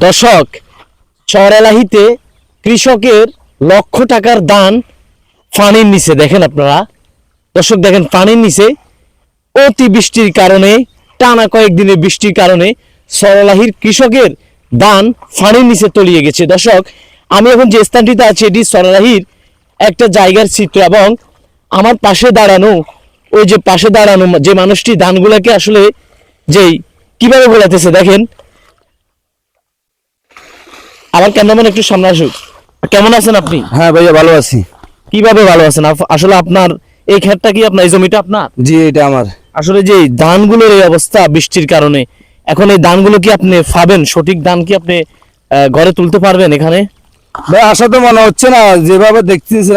দর্শক, চরলাহিতে কৃষকের লক্ষ টাকার ধান পানির নিচে। দেখেন আপনারা দর্শক, দেখেন পানির নিচে অতি বৃষ্টির কারণে, টানা কয়েকদিনের বৃষ্টির কারণে চরলাহির কৃষকের ধান পানির নিচে তলিয়ে গেছে। দর্শক, আমি এখন যে স্থানটিতে আছি এটি চরলাহির একটা জায়গার চিত্র, এবং আমার পাশে দাঁড়ানো ওই যে পাশে দাঁড়ানো যে মানুষটি ধানগুলোকে আসলে যেই কিভাবে গোলাতেছে দেখেন। আমার ক্যামেরাম্যান একটু সামনে আসুক। কেমন আছেন আপনি? হ্যাঁ ভাইয়া, ভালো আছি। কিভাবে ভালো আছেন? আসলে আপনার এই ক্ষেতটা কি আপনার, এই জমিটা আপনার? জি, এটা আমার। আসলে যে ধানগুলোর এই অবস্থা বৃষ্টির কারণে, এখন এই ধানগুলো কি আপনি পাবেন? সঠিক ধান কি আপনি ঘরে তুলতে পারবেন এখানে? ভাই আশা তো মনে হচ্ছে না, যেভাবে দেখতেছি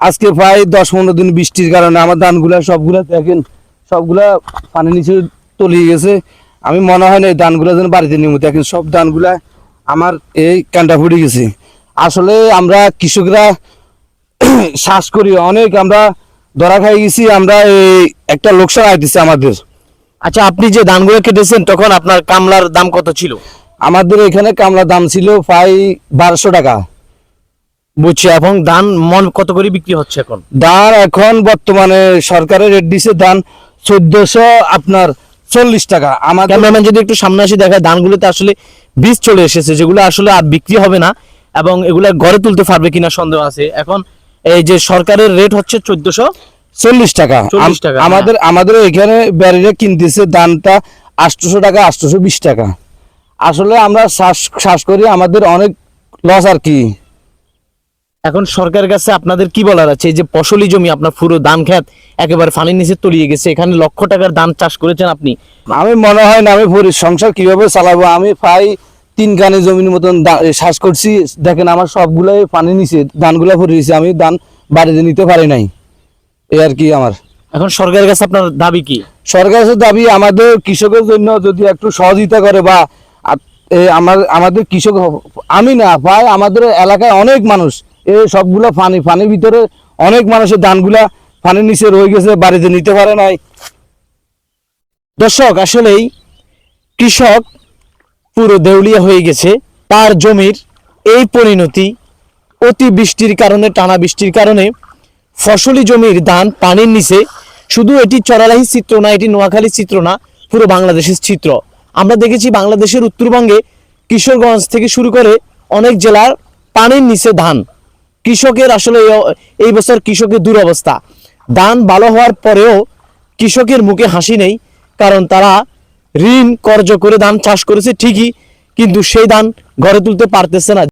আজকে প্রায় 10-15 দিন বৃষ্টির কারণে আমার ধানগুলা সবগুলা দেখেন, সবগুলা পানি নিচে তলিয়ে গেছে। আমি মনে হয় না এই ধানগুলা যেন বাড়িতে নিয়ে দেখেন, সব ধানগুলা আমার এই কান্ডা ফুটে গেছে। আসলে আমরা কৃষকরা শ্বাস করি অনেক, আমরা ধরা খাই গেছি, আমরা এই একটা লোকসান আইতেছে আমাদের। আচ্ছা, আপনি যে ধানগুলো কেটেছেন তখন আপনার কামলার দাম কত ছিল? আমাদের এখানে কামলা দাম ছিল প্রায় 1200 টাকা। বুঝছি। এবং ধান মন কত করে বিক্রি হচ্ছে এখন? ধান এখন বর্তমানে সরকারের রেট দিছে ধান 1400 আপনার 40 টাকা। আমার ক্যামেরাম্যান যদি একটু সামনে আসি দেখায়, ধানগুলোতে আসলে বীজ চলে এসেছে, যেগুলো আসলে আর বিক্রি হবে না, এবং এগুলা ঘরে তুলতে পারবে কিনা সন্দেহ আছে। এখন এই যে সরকারের রেট হচ্ছে 1440 টাকা। 40 টাকা। আমাদের এখানে ব্যারিরে কিনতেছে ধানটা 800 টাকা, 820 টাকা। আসলে আমরা শ্বাস করি, আমাদের অনেক লস আর কি। এখন সরকারের কাছে আপনাদের কি বলার আছে? এই যে ফসলি জমি, আপনার পুরো ধান ক্ষেত একেবারে পানির নিচে তলিয়ে গেছে, এখানে লক্ষ টাকার ধান চাষ করেছেন আপনি। আমি মনে হয় না আমি সংসার কিভাবে চালাবো। আমি প্রায় 3 কানি জমির মতন শ্বাস করছি, দেখেন আমার সবগুলাই পানি নিচে, ধানগুলা ভরে দিয়েছে, আমি ধান বাড়িতে নিতে পারি নাই, এই আর কি আমার। এখন সরকারের কাছে আপনার দাবি কি? সরকারের দাবি আমাদের কৃষকের জন্য যদি একটু সহযোগিতা করে, বা আমাদের কৃষক, আমি না ভাই, আমাদের এলাকায় অনেক মানুষ এই সবগুলা পানির ভিতরে, অনেক মানুষের ধানগুলা পানির নিচে রয়ে গেছে, বাড়িতে নিতে পারে নাই। দর্শক, আসলেই কৃষক পুরো দেউলিয়া হয়ে গেছে। তার জমির এই পরিণতি অতি বৃষ্টির কারণে, টানা বৃষ্টির কারণে ফসলি জমির ধান পানির নিচে। শুধু এটি চরলাহির চিত্র না, এটি নোয়াখালীর চিত্র না, পুরো বাংলাদেশের চিত্র। আমরা দেখেছি বাংলাদেশের উত্তরবঙ্গে কিশোরগঞ্জ থেকে শুরু করে অনেক জেলার পানির নিচে ধান। কৃষকের আসলে এই বছর কৃষকের দুরবস্থা। ধান ভালো হওয়ার পরেও কৃষকের মুখে হাসি নেই, কারণ তারা ঋণ কর্জ করে ধান চাষ করেছে ঠিকই, কিন্তু সেই ধান ঘরে তুলতে পারতেছে না।